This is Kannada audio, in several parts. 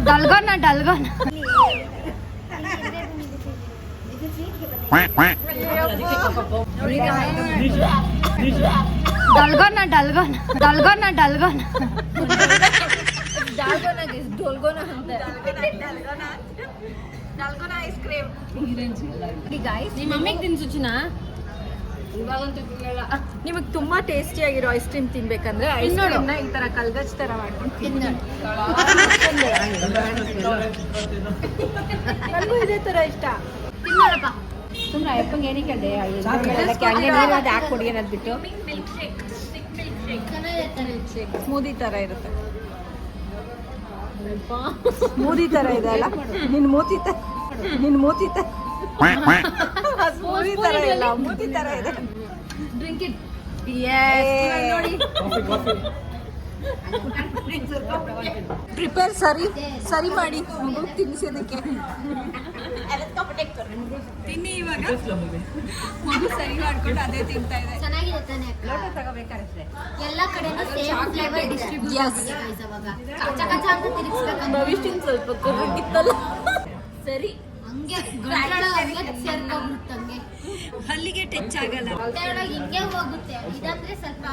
ಡಲ್ಗೋನ ಡಲ್ಗೋನ ಡಲ್ಗೋನ ಡಲ್ಗೋನ ಡಲ್ಗೋನ ಡಲ್ಗೋನ ಡಲ್ಗೋನ ಡಲ್ಗೋನ ಐಸ್ ಕ್ರೀಮ್ ನಿಮ್ಮ ಮಮ್ಮಿಗೆ ತಿನ್ಸುಚಿನ ನಿಮಗೆ ತುಂಬಾ ಟೇಸ್ಟಿ ಆಗಿರೋ ಐಸ್ ಕ್ರೀಮ್ ತಿನ್ಬೇಕಂದ್ರೆ ಐಸ್ ಕ್ರೀಮ್ನ ಈ ತರ ಕಲ್ಗಚ್ ತರ ಮಾಡ್ಕೊಂಡು ತಿನ್ನೋಣ. ನನಗೂ ಇದೇ ತರ ಇಷ್ಟ. ತಿನ್ನೋಣಪ್ಪ. ಸುಮ್ಮನೆ ಅಪ್ಪಂಗೆ ಏನಕ್ಕೆ ಅಂದೆ ಹಾಕಿ ಅನ್ನೋದು ಬಿಟ್ಟು ಸ್ಮೂದಿ ತರ ಇರುತ್ತೆ. ಸ್ಮೂದಿ ತರ ಇದೆ ಅಲ್ಲ ನಿನ್ ಮೂತಿ ತರ ಸ್ಮೂದಿ ತರ ಇಲ್ಲ ಮೂತಿ ತರ ಇದೆ. Drink it. ನೋಡಿ ಪ್ರಿಪೇರ್ ಸರಿ ಮಾಡಿ ಮಗು ತಿನ್ನಿಸೋದಕ್ಕೆ ತಿನ್ನಿ. ಇವಾಗ ಮಗು ಸರಿ ಮಾಡ್ಕೊಂಡು ಅದೇ ತಿಂತಾ ಇದೆ. ಚೆನ್ನಾಗಿದೆ ತಾನೆ ಲೋಟ ತಗೋಬೇಕಾದ್ರೆ ಎಲ್ಲ ಕಡೆನೂ ಸೇಮ್ ಫ್ಲೇವರ್ ಡಿಸ್ಟ್ರಿಬ್ಯೂಟ್ ಕಚ್ಚ ಕಚ್ಚ ಅಂತ ತಿರುಗಿಸ್ಬೇಕು. ಭವಿಷ್ಯನ್ ಸ್ವಲ್ಪ ಕರ್ಗಿತ್ತಲ್ಲ ಸರಿ ಹಂಗೆ ಹಂಗೆ ಸೇರ್ಕೊಂಡ್ಬಿಡುತ್ತಂಗೆ ಅಲ್ಲಿಗೆ ಟಚ್ ಆಗಲ್ಲ. ಹಿಂಗೆ ಹೋಗುತ್ತೆ. ಇದಂದ್ರೆ ಸ್ವಲ್ಪ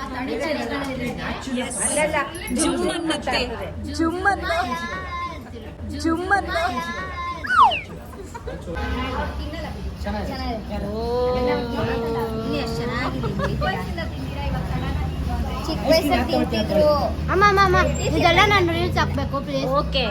ಚಿಕ್ಕ ವಯಸ್ಸಲ್ಲಿ ತಿಂತಿದ್ರು. ಅಮ್ಮ ಇದೆಲ್ಲ ನಾನು ರೀಲ್ಸ್ ಹಾಕ್ಬೇಕು ಪ್ಲೀಸ್. ಓಕೆ